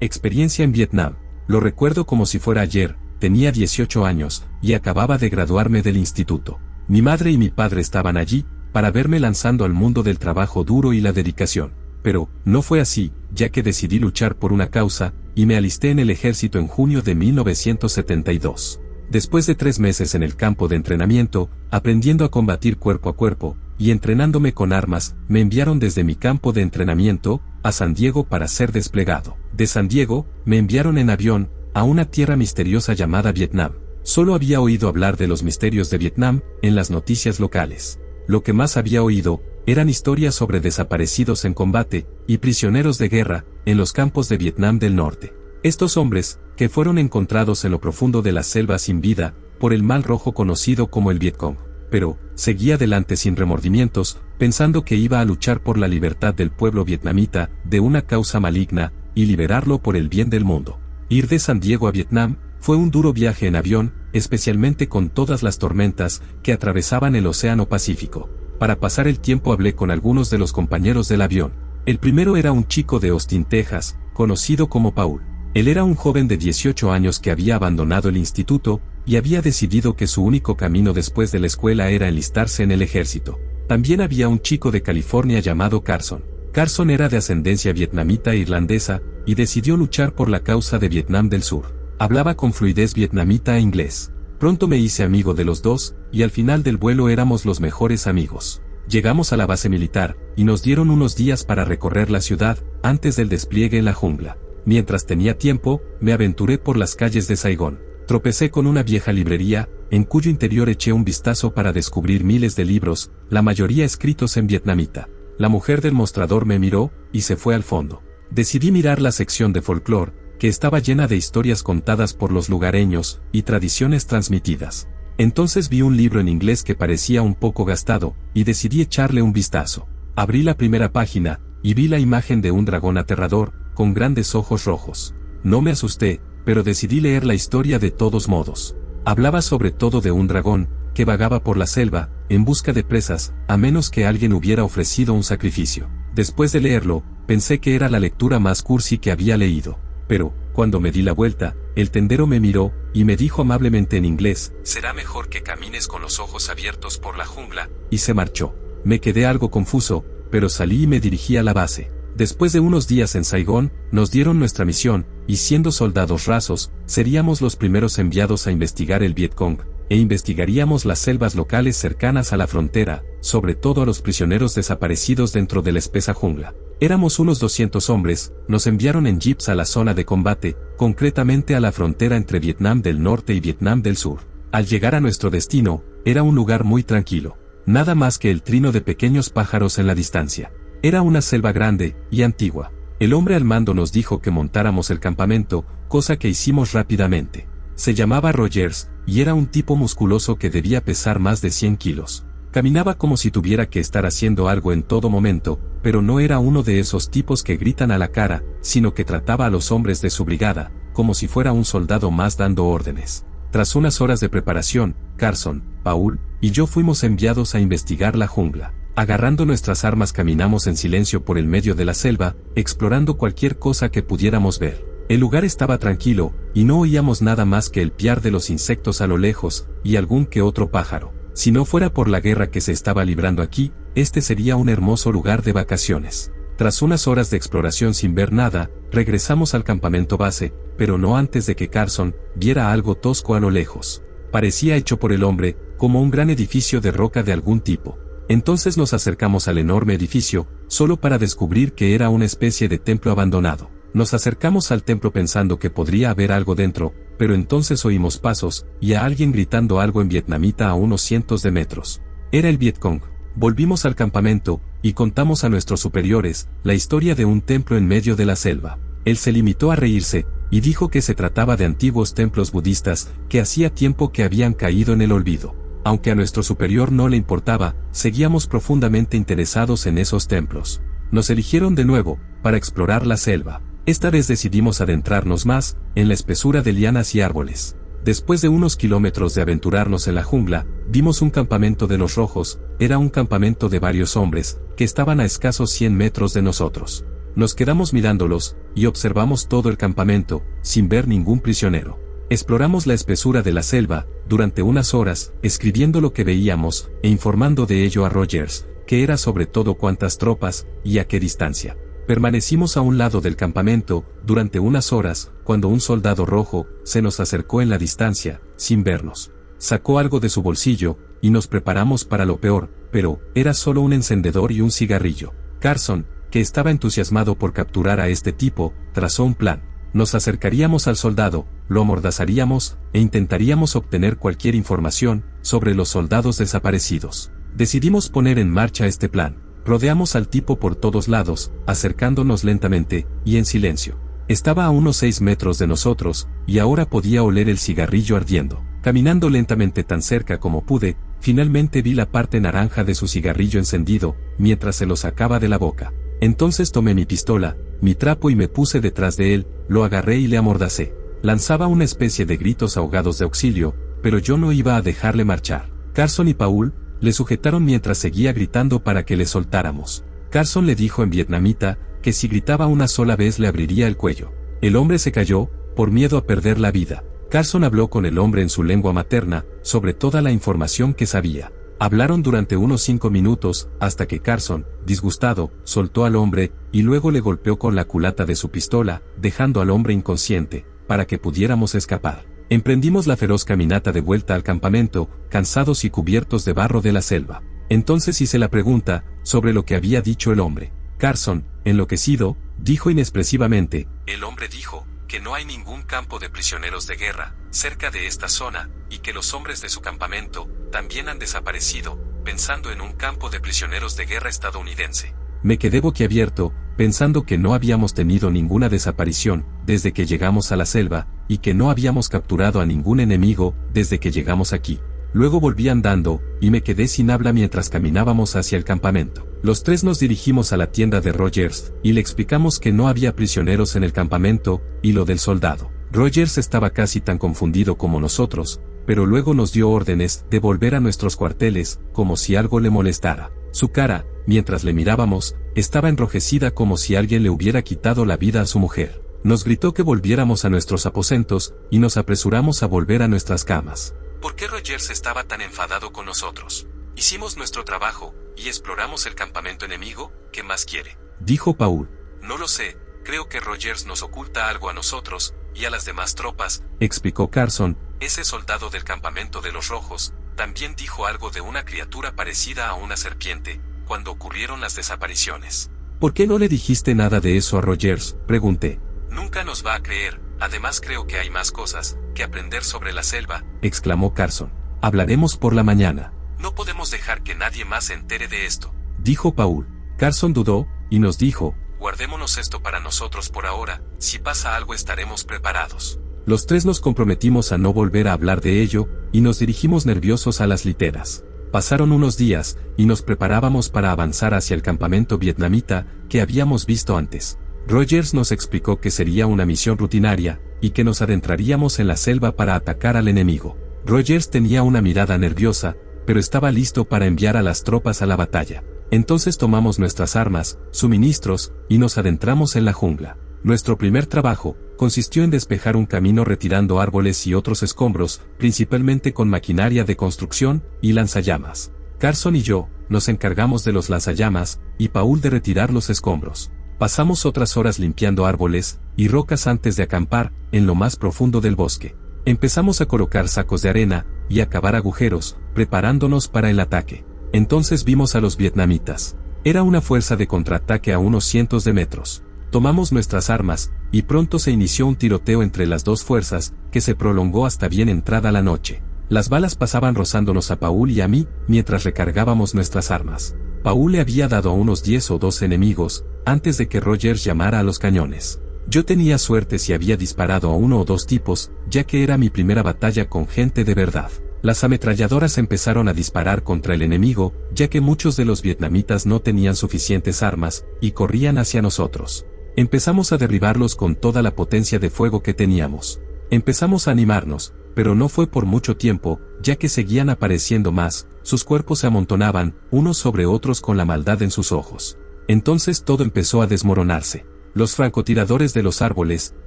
Experiencia en Vietnam. Lo recuerdo como si fuera ayer, tenía 18 años, y acababa de graduarme del instituto. Mi madre y mi padre estaban allí, para verme lanzando al mundo del trabajo duro y la dedicación. Pero, no fue así, ya que decidí luchar por una causa, y me alisté en el ejército en junio de 1972. Después de 3 meses en el campo de entrenamiento, aprendiendo a combatir cuerpo a cuerpo, y entrenándome con armas, me enviaron desde mi campo de entrenamiento, a San Diego para ser desplegado. De San Diego, me enviaron en avión, a una tierra misteriosa llamada Vietnam. Solo había oído hablar de los misterios de Vietnam, en las noticias locales. Lo que más había oído, eran historias sobre desaparecidos en combate, y prisioneros de guerra, en los campos de Vietnam del Norte. Estos hombres, que fueron encontrados en lo profundo de la selva sin vida, por el mal rojo conocido como el Vietcong. Pero, seguí adelante sin remordimientos, pensando que iba a luchar por la libertad del pueblo vietnamita, de una causa maligna, y liberarlo por el bien del mundo. Ir de San Diego a Vietnam, fue un duro viaje en avión, especialmente con todas las tormentas, que atravesaban el Océano Pacífico. Para pasar el tiempo hablé con algunos de los compañeros del avión. El primero era un chico de Austin, Texas, conocido como Paul. Él era un joven de 18 años que había abandonado el instituto, y había decidido que su único camino después de la escuela era enlistarse en el ejército. También había un chico de California llamado Carson. Carson era de ascendencia vietnamita e irlandesa, y decidió luchar por la causa de Vietnam del Sur. Hablaba con fluidez vietnamita e inglés. Pronto me hice amigo de los dos, y al final del vuelo éramos los mejores amigos. Llegamos a la base militar, y nos dieron unos días para recorrer la ciudad, antes del despliegue en la jungla. Mientras tenía tiempo, me aventuré por las calles de Saigón. Tropecé con una vieja librería, en cuyo interior eché un vistazo para descubrir miles de libros, la mayoría escritos en vietnamita. La mujer del mostrador me miró, y se fue al fondo. Decidí mirar la sección de folclore, que estaba llena de historias contadas por los lugareños, y tradiciones transmitidas. Entonces vi un libro en inglés que parecía un poco gastado, y decidí echarle un vistazo. Abrí la primera página, y vi la imagen de un dragón aterrador, con grandes ojos rojos. No me asusté, pero decidí leer la historia de todos modos. Hablaba sobre todo de un dragón, que vagaba por la selva, en busca de presas, a menos que alguien hubiera ofrecido un sacrificio. Después de leerlo, pensé que era la lectura más cursi que había leído. Pero, cuando me di la vuelta, el tendero me miró, y me dijo amablemente en inglés, «Será mejor que camines con los ojos abiertos por la jungla», y se marchó. Me quedé algo confuso, pero salí y me dirigí a la base. Después de unos días en Saigón, nos dieron nuestra misión, y siendo soldados rasos, seríamos los primeros enviados a investigar el Vietcong, e investigaríamos las selvas locales cercanas a la frontera, sobre todo a los prisioneros desaparecidos dentro de la espesa jungla. Éramos unos 200 hombres, nos enviaron en jeeps a la zona de combate, concretamente a la frontera entre Vietnam del Norte y Vietnam del Sur. Al llegar a nuestro destino, era un lugar muy tranquilo, nada más que el trino de pequeños pájaros en la distancia. Era una selva grande y antigua. El hombre al mando nos dijo que montáramos el campamento, cosa que hicimos rápidamente. Se llamaba Rogers, y era un tipo musculoso que debía pesar más de 100 kilos. Caminaba como si tuviera que estar haciendo algo en todo momento, pero no era uno de esos tipos que gritan a la cara, sino que trataba a los hombres de su brigada, como si fuera un soldado más dando órdenes. Tras unas horas de preparación, Carson, Paul y yo fuimos enviados a investigar la jungla. Agarrando nuestras armas caminamos en silencio por el medio de la selva, explorando cualquier cosa que pudiéramos ver. El lugar estaba tranquilo, y no oíamos nada más que el piar de los insectos a lo lejos, y algún que otro pájaro. Si no fuera por la guerra que se estaba librando aquí, este sería un hermoso lugar de vacaciones. Tras unas horas de exploración sin ver nada, regresamos al campamento base, pero no antes de que Carson viera algo tosco a lo lejos. Parecía hecho por el hombre, como un gran edificio de roca de algún tipo. Entonces nos acercamos al enorme edificio, solo para descubrir que era una especie de templo abandonado. Nos acercamos al templo pensando que podría haber algo dentro, pero entonces oímos pasos, y a alguien gritando algo en vietnamita a unos cientos de metros. Era el Vietcong. Volvimos al campamento, y contamos a nuestros superiores la historia de un templo en medio de la selva. Él se limitó a reírse, y dijo que se trataba de antiguos templos budistas, que hacía tiempo que habían caído en el olvido. Aunque a nuestro superior no le importaba, seguíamos profundamente interesados en esos templos. Nos eligieron de nuevo, para explorar la selva. Esta vez decidimos adentrarnos más, en la espesura de lianas y árboles. Después de unos kilómetros de aventurarnos en la jungla, vimos un campamento de los rojos. Era un campamento de varios hombres, que estaban a escasos 100 metros de nosotros. Nos quedamos mirándolos, y observamos todo el campamento, sin ver ningún prisionero. Exploramos la espesura de la selva, durante unas horas, escribiendo lo que veíamos, e informando de ello a Rogers, que era sobre todo cuántas tropas, y a qué distancia. Permanecimos a un lado del campamento, durante unas horas, cuando un soldado rojo, se nos acercó en la distancia, sin vernos. Sacó algo de su bolsillo, y nos preparamos para lo peor, pero, era solo un encendedor y un cigarrillo. Carson, que estaba entusiasmado por capturar a este tipo, trazó un plan. Nos acercaríamos al soldado, lo amordazaríamos, e intentaríamos obtener cualquier información, sobre los soldados desaparecidos. Decidimos poner en marcha este plan. Rodeamos al tipo por todos lados, acercándonos lentamente, y en silencio. Estaba a unos 6 metros de nosotros, y ahora podía oler el cigarrillo ardiendo. Caminando lentamente tan cerca como pude, finalmente vi la parte naranja de su cigarrillo encendido, mientras se lo sacaba de la boca. Entonces tomé mi pistola, mi trapo y me puse detrás de él, lo agarré y le amordacé. Lanzaba una especie de gritos ahogados de auxilio, pero yo no iba a dejarle marchar. Carson y Paul le sujetaron mientras seguía gritando para que le soltáramos. Carson le dijo en vietnamita que si gritaba una sola vez le abriría el cuello. El hombre se calló, por miedo a perder la vida. Carson habló con el hombre en su lengua materna, sobre toda la información que sabía. Hablaron durante unos 5 minutos, hasta que Carson, disgustado, soltó al hombre, y luego le golpeó con la culata de su pistola, dejando al hombre inconsciente, para que pudiéramos escapar. Emprendimos la feroz caminata de vuelta al campamento, cansados y cubiertos de barro de la selva. Entonces hice la pregunta, sobre lo que había dicho el hombre. Carson, enloquecido, dijo inexpresivamente, el hombre dijo, que no hay ningún campo de prisioneros de guerra, cerca de esta zona, y que los hombres de su campamento, también han desaparecido, pensando en un campo de prisioneros de guerra estadounidense. Me quedé boquiabierto, pensando que no habíamos tenido ninguna desaparición, desde que llegamos a la selva, y que no habíamos capturado a ningún enemigo, desde que llegamos aquí. Luego volví andando, y me quedé sin habla mientras caminábamos hacia el campamento. Los tres nos dirigimos a la tienda de Rogers, y le explicamos que no había prisioneros en el campamento, y lo del soldado. Rogers estaba casi tan confundido como nosotros, pero luego nos dio órdenes de volver a nuestros cuarteles, como si algo le molestara. Su cara, mientras le mirábamos, estaba enrojecida como si alguien le hubiera quitado la vida a su mujer. Nos gritó que volviéramos a nuestros aposentos, y nos apresuramos a volver a nuestras camas. ¿Por qué Rogers estaba tan enfadado con nosotros? Hicimos nuestro trabajo, y exploramos el campamento enemigo, ¿qué más quiere? Dijo Paul. No lo sé, creo que Rogers nos oculta algo a nosotros, y a las demás tropas, explicó Carson. Ese soldado del campamento de los rojos, también dijo algo de una criatura parecida a una serpiente, cuando ocurrieron las desapariciones. ¿Por qué no le dijiste nada de eso a Rogers? Pregunté. Nunca nos va a creer, además creo que hay más cosas que aprender sobre la selva, exclamó Carson. Hablaremos por la mañana. No podemos dejar que nadie más se entere de esto, dijo Paul. Carson dudó, y nos dijo, guardémonos esto para nosotros por ahora, si pasa algo estaremos preparados. Los tres nos comprometimos a no volver a hablar de ello, y nos dirigimos nerviosos a las literas. Pasaron unos días, y nos preparábamos para avanzar hacia el campamento vietnamita, que habíamos visto antes. Rogers nos explicó que sería una misión rutinaria, y que nos adentraríamos en la selva para atacar al enemigo. Rogers tenía una mirada nerviosa, pero estaba listo para enviar a las tropas a la batalla. Entonces tomamos nuestras armas, suministros, y nos adentramos en la jungla. Nuestro primer trabajo consistió en despejar un camino retirando árboles y otros escombros, principalmente con maquinaria de construcción y lanzallamas. Carson y yo nos encargamos de los lanzallamas, y Paul de retirar los escombros. Pasamos otras horas limpiando árboles y rocas antes de acampar en lo más profundo del bosque. Empezamos a colocar sacos de arena y a cavar agujeros, preparándonos para el ataque. Entonces vimos a los vietnamitas. Era una fuerza de contraataque a unos cientos de metros. Tomamos nuestras armas, y pronto se inició un tiroteo entre las dos fuerzas, que se prolongó hasta bien entrada la noche. Las balas pasaban rozándonos a Paul y a mí, mientras recargábamos nuestras armas. Paul le había dado a unos 10 o 12 enemigos, antes de que Rogers llamara a los cañones. Yo tenía suerte si había disparado a 1 o 2 tipos, ya que era mi primera batalla con gente de verdad. Las ametralladoras empezaron a disparar contra el enemigo, ya que muchos de los vietnamitas no tenían suficientes armas, y corrían hacia nosotros. Empezamos a derribarlos con toda la potencia de fuego que teníamos. Empezamos a animarnos, pero no fue por mucho tiempo, ya que seguían apareciendo más, sus cuerpos se amontonaban, unos sobre otros con la maldad en sus ojos. Entonces todo empezó a desmoronarse. Los francotiradores de los árboles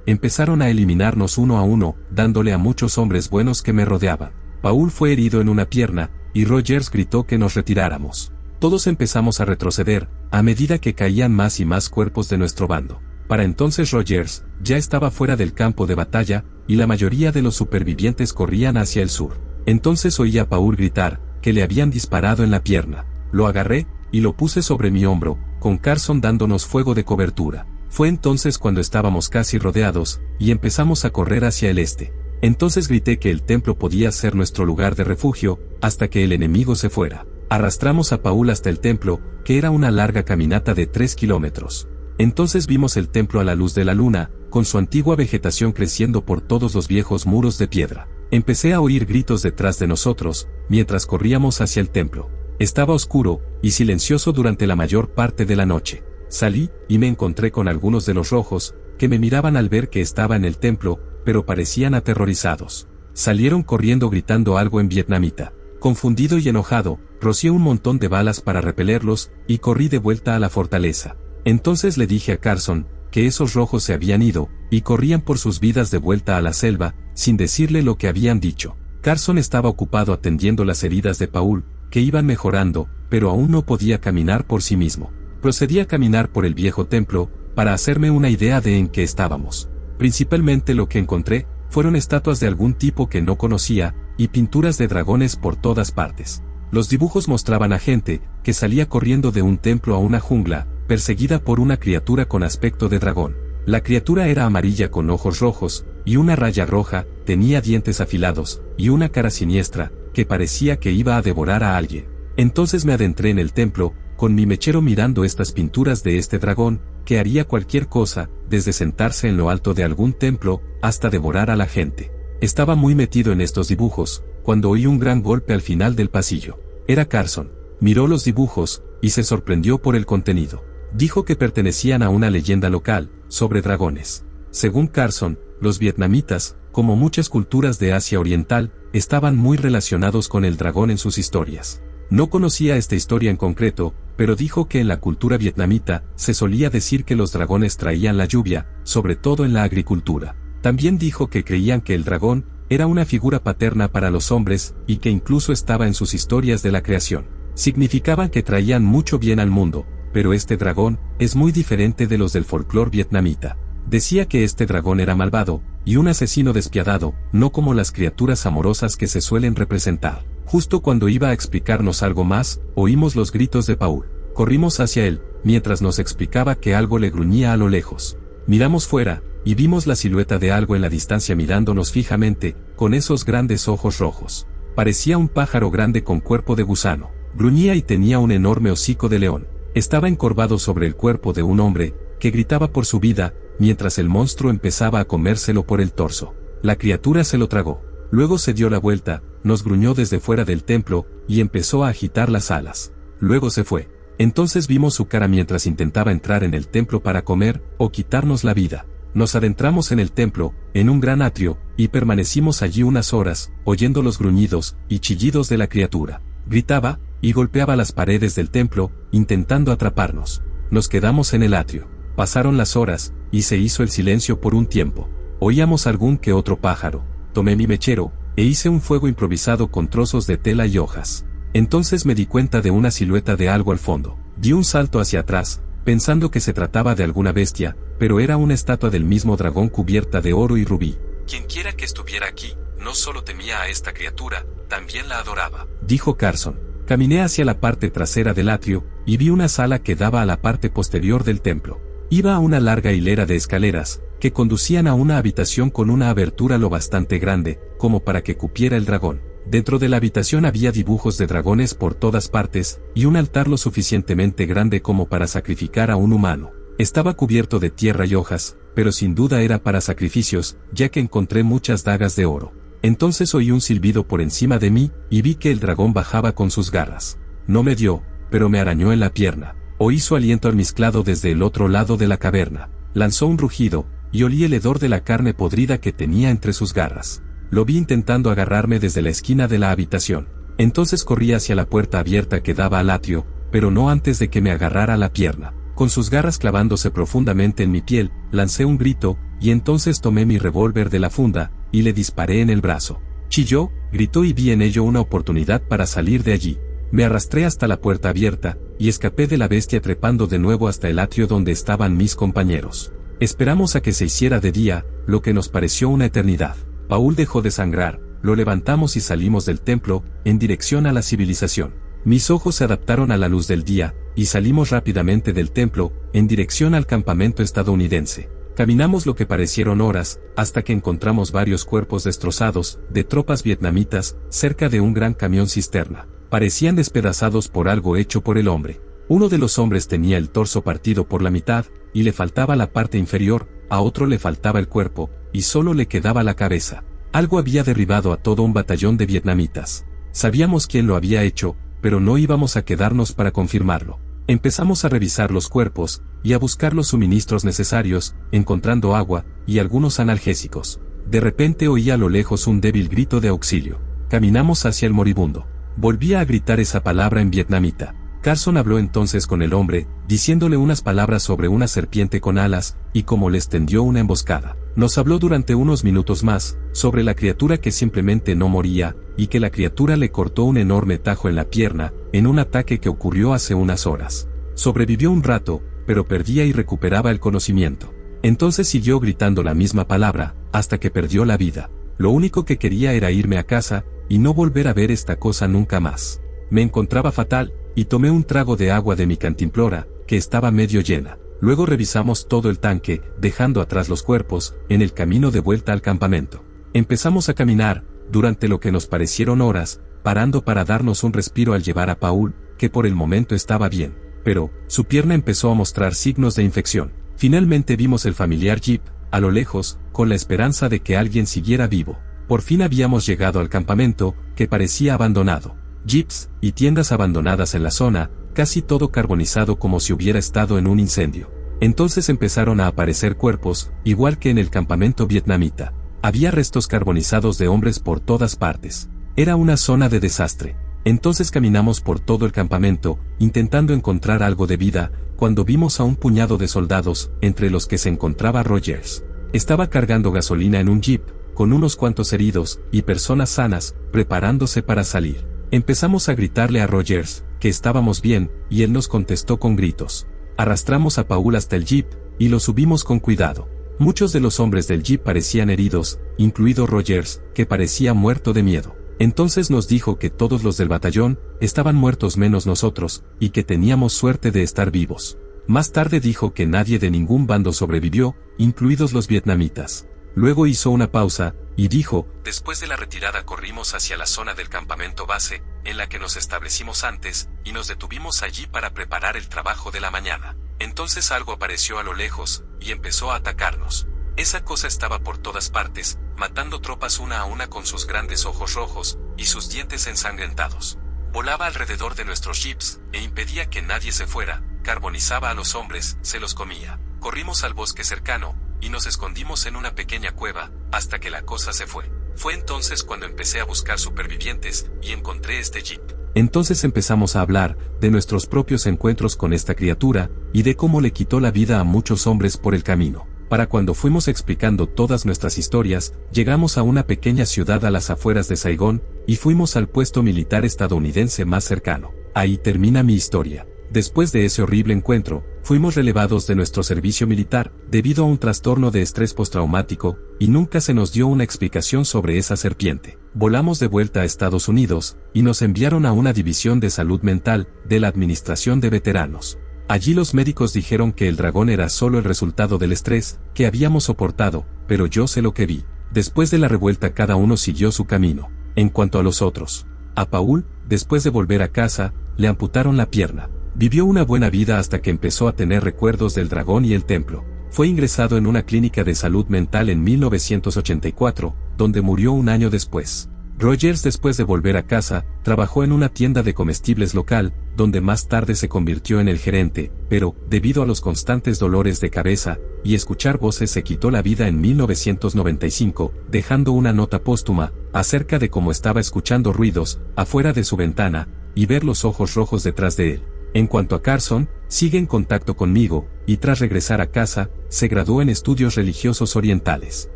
empezaron a eliminarnos uno a uno, dándole a muchos hombres buenos que me rodeaban. Paul fue herido en una pierna, y Rogers gritó que nos retiráramos. Todos empezamos a retroceder, a medida que caían más y más cuerpos de nuestro bando. Para entonces Rogers ya estaba fuera del campo de batalla, y la mayoría de los supervivientes corrían hacia el sur. Entonces oí a Paul gritar que le habían disparado en la pierna. Lo agarré, y lo puse sobre mi hombro, con Carson dándonos fuego de cobertura. Fue entonces cuando estábamos casi rodeados, y empezamos a correr hacia el este. Entonces grité que el templo podía ser nuestro lugar de refugio, hasta que el enemigo se fuera. Arrastramos a Paul hasta el templo, que era una larga caminata de 3 kilómetros. Entonces vimos el templo a la luz de la luna, con su antigua vegetación creciendo por todos los viejos muros de piedra. Empecé a oír gritos detrás de nosotros, mientras corríamos hacia el templo. Estaba oscuro y silencioso durante la mayor parte de la noche. Salí, y me encontré con algunos de los rojos, que me miraban al ver que estaba en el templo, pero parecían aterrorizados. Salieron corriendo gritando algo en vietnamita. Confundido y enojado, rocié un montón de balas para repelerlos, y corrí de vuelta a la fortaleza. Entonces le dije a Carson que esos rojos se habían ido, y corrían por sus vidas de vuelta a la selva, sin decirle lo que habían dicho. Carson estaba ocupado atendiendo las heridas de Paul, que iban mejorando, pero aún no podía caminar por sí mismo. Procedí a caminar por el viejo templo, para hacerme una idea de en qué estábamos. Principalmente lo que encontré fueron estatuas de algún tipo que no conocía, y pinturas de dragones por todas partes. Los dibujos mostraban a gente que salía corriendo de un templo a una jungla, perseguida por una criatura con aspecto de dragón. La criatura era amarilla con ojos rojos, y una raya roja, tenía dientes afilados, y una cara siniestra, que parecía que iba a devorar a alguien. Entonces me adentré en el templo, con mi mechero mirando estas pinturas de este dragón, que haría cualquier cosa, desde sentarse en lo alto de algún templo, hasta devorar a la gente. Estaba muy metido en estos dibujos, cuando oí un gran golpe al final del pasillo. Era Carson. Miró los dibujos, y se sorprendió por el contenido. Dijo que pertenecían a una leyenda local, sobre dragones. Según Carson, los vietnamitas, como muchas culturas de Asia Oriental, estaban muy relacionados con el dragón en sus historias. No conocía esta historia en concreto, pero dijo que en la cultura vietnamita se solía decir que los dragones traían la lluvia, sobre todo en la agricultura. También dijo que creían que el dragón era una figura paterna para los hombres y que incluso estaba en sus historias de la creación. Significaban que traían mucho bien al mundo, pero este dragón es muy diferente de los del folclore vietnamita. Decía que este dragón era malvado y un asesino despiadado, no como las criaturas amorosas que se suelen representar. Justo cuando iba a explicarnos algo más, oímos los gritos de Paul. Corrimos hacia él, mientras nos explicaba que algo le gruñía a lo lejos. Miramos fuera, y vimos la silueta de algo en la distancia mirándonos fijamente, con esos grandes ojos rojos. Parecía un pájaro grande con cuerpo de gusano. Gruñía y tenía un enorme hocico de león. Estaba encorvado sobre el cuerpo de un hombre, que gritaba por su vida, mientras el monstruo empezaba a comérselo por el torso. La criatura se lo tragó. Luego se dio la vuelta, nos gruñó desde fuera del templo, y empezó a agitar las alas. Luego se fue. Entonces vimos su cara mientras intentaba entrar en el templo para comer, o quitarnos la vida. Nos adentramos en el templo, en un gran atrio, y permanecimos allí unas horas, oyendo los gruñidos y chillidos de la criatura. Gritaba, y golpeaba las paredes del templo, intentando atraparnos. Nos quedamos en el atrio. Pasaron las horas, y se hizo el silencio por un tiempo. Oíamos algún que otro pájaro. Tomé mi mechero, e hice un fuego improvisado con trozos de tela y hojas. Entonces me di cuenta de una silueta de algo al fondo. Di un salto hacia atrás, pensando que se trataba de alguna bestia, pero era una estatua del mismo dragón cubierta de oro y rubí. Quienquiera que estuviera aquí, no solo temía a esta criatura, también la adoraba, dijo Carson. Caminé hacia la parte trasera del atrio, y vi una sala que daba a la parte posterior del templo. Iba a una larga hilera de escaleras, que conducían a una habitación con una abertura lo bastante grande, como para que cupiera el dragón. Dentro de la habitación había dibujos de dragones por todas partes, y un altar lo suficientemente grande como para sacrificar a un humano. Estaba cubierto de tierra y hojas, pero sin duda era para sacrificios, ya que encontré muchas dagas de oro. Entonces oí un silbido por encima de mí, y vi que el dragón bajaba con sus garras. No me dio, pero me arañó en la pierna. Oí su aliento almizclado desde el otro lado de la caverna. Lanzó un rugido, y olí el hedor de la carne podrida que tenía entre sus garras. Lo vi intentando agarrarme desde la esquina de la habitación. Entonces corrí hacia la puerta abierta que daba al atrio, pero no antes de que me agarrara la pierna. Con sus garras clavándose profundamente en mi piel, lancé un grito, y entonces tomé mi revólver de la funda, y le disparé en el brazo. Chilló, gritó y vi en ello una oportunidad para salir de allí. Me arrastré hasta la puerta abierta, y escapé de la bestia trepando de nuevo hasta el atrio donde estaban mis compañeros. Esperamos a que se hiciera de día, lo que nos pareció una eternidad. Paul dejó de sangrar, lo levantamos y salimos del templo, en dirección a la civilización. Mis ojos se adaptaron a la luz del día, y salimos rápidamente del templo, en dirección al campamento estadounidense. Caminamos lo que parecieron horas, hasta que encontramos varios cuerpos destrozados, de tropas vietnamitas, cerca de un gran camión cisterna. Parecían despedazados por algo hecho por el hombre. Uno de los hombres tenía el torso partido por la mitad, y le faltaba la parte inferior, a otro le faltaba el cuerpo, y solo le quedaba la cabeza. Algo había derribado a todo un batallón de vietnamitas. Sabíamos quién lo había hecho, pero no íbamos a quedarnos para confirmarlo. Empezamos a revisar los cuerpos, y a buscar los suministros necesarios, encontrando agua, y algunos analgésicos. De repente oí a lo lejos un débil grito de auxilio. Caminamos hacia el moribundo. Volvía a gritar esa palabra en vietnamita. Carson habló entonces con el hombre, diciéndole unas palabras sobre una serpiente con alas, y cómo les tendió una emboscada. Nos habló durante unos minutos más, sobre la criatura que simplemente no moría, y que la criatura le cortó un enorme tajo en la pierna, en un ataque que ocurrió hace unas horas. Sobrevivió un rato, pero perdía y recuperaba el conocimiento. Entonces siguió gritando la misma palabra, hasta que perdió la vida. Lo único que quería era irme a casa, y no volver a ver esta cosa nunca más. Me encontraba fatal, y tomé un trago de agua de mi cantimplora, que estaba medio llena. Luego revisamos todo el tanque, dejando atrás los cuerpos, en el camino de vuelta al campamento. Empezamos a caminar, durante lo que nos parecieron horas, parando para darnos un respiro al llevar a Paul, que por el momento estaba bien. Pero, su pierna empezó a mostrar signos de infección. Finalmente vimos el familiar jeep, a lo lejos, con la esperanza de que alguien siguiera vivo. Por fin habíamos llegado al campamento, que parecía abandonado. Jeeps, y tiendas abandonadas en la zona, casi todo carbonizado como si hubiera estado en un incendio. Entonces empezaron a aparecer cuerpos, igual que en el campamento vietnamita. Había restos carbonizados de hombres por todas partes. Era una zona de desastre. Entonces caminamos por todo el campamento, intentando encontrar algo de vida, cuando vimos a un puñado de soldados, entre los que se encontraba Rogers. Estaba cargando gasolina en un jeep, con unos cuantos heridos, y personas sanas, preparándose para salir. Empezamos a gritarle a Rogers, que estábamos bien, y él nos contestó con gritos. Arrastramos a Paul hasta el jeep, y lo subimos con cuidado. Muchos de los hombres del jeep parecían heridos, incluido Rogers, que parecía muerto de miedo. Entonces nos dijo que todos los del batallón estaban muertos menos nosotros, y que teníamos suerte de estar vivos. Más tarde dijo que nadie de ningún bando sobrevivió, incluidos los vietnamitas. Luego hizo una pausa, y dijo, después de la retirada corrimos hacia la zona del campamento base, en la que nos establecimos antes, y nos detuvimos allí para preparar el trabajo de la mañana. Entonces algo apareció a lo lejos, y empezó a atacarnos. Esa cosa estaba por todas partes, matando tropas una a una con sus grandes ojos rojos, y sus dientes ensangrentados. Volaba alrededor de nuestros jeeps, e impedía que nadie se fuera, carbonizaba a los hombres, se los comía. Corrimos al bosque cercano, y nos escondimos en una pequeña cueva, hasta que la cosa se fue. Fue entonces cuando empecé a buscar supervivientes, y encontré este jeep. Entonces empezamos a hablar, de nuestros propios encuentros con esta criatura, y de cómo le quitó la vida a muchos hombres por el camino. Para cuando fuimos explicando todas nuestras historias, llegamos a una pequeña ciudad a las afueras de Saigón, y fuimos al puesto militar estadounidense más cercano. Ahí termina mi historia. Después de ese horrible encuentro, fuimos relevados de nuestro servicio militar, debido a un trastorno de estrés postraumático, y nunca se nos dio una explicación sobre esa serpiente. Volamos de vuelta a Estados Unidos, y nos enviaron a una división de salud mental, de la Administración de Veteranos. Allí los médicos dijeron que el dragón era solo el resultado del estrés, que habíamos soportado, pero yo sé lo que vi. Después de la revuelta cada uno siguió su camino. En cuanto a los otros, a Paul, después de volver a casa, le amputaron la pierna. Vivió una buena vida hasta que empezó a tener recuerdos del dragón y el templo. Fue ingresado en una clínica de salud mental en 1984, donde murió un año después. Rogers, después de volver a casa, trabajó en una tienda de comestibles local, donde más tarde se convirtió en el gerente, pero, debido a los constantes dolores de cabeza, y escuchar voces se quitó la vida en 1995, dejando una nota póstuma, acerca de cómo estaba escuchando ruidos, afuera de su ventana, y ver los ojos rojos detrás de él. En cuanto a Carson, sigue en contacto conmigo, y tras regresar a casa, se graduó en estudios religiosos orientales.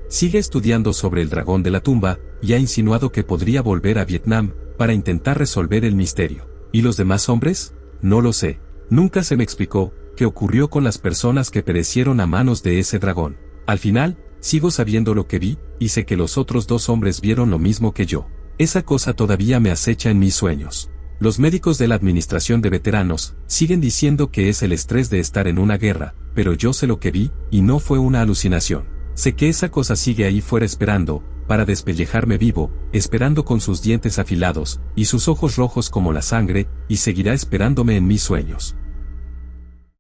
Sigue estudiando sobre el dragón de la tumba, y ha insinuado que podría volver a Vietnam, para intentar resolver el misterio. ¿Y los demás hombres? No lo sé. Nunca se me explicó qué ocurrió con las personas que perecieron a manos de ese dragón. Al final, sigo sabiendo lo que vi, y sé que los otros 2 hombres vieron lo mismo que yo. Esa cosa todavía me acecha en mis sueños. Los médicos de la Administración de Veteranos siguen diciendo que es el estrés de estar en una guerra, pero yo sé lo que vi, y no fue una alucinación. Sé que esa cosa sigue ahí fuera esperando, para despellejarme vivo, esperando con sus dientes afilados, y sus ojos rojos como la sangre, y seguirá esperándome en mis sueños.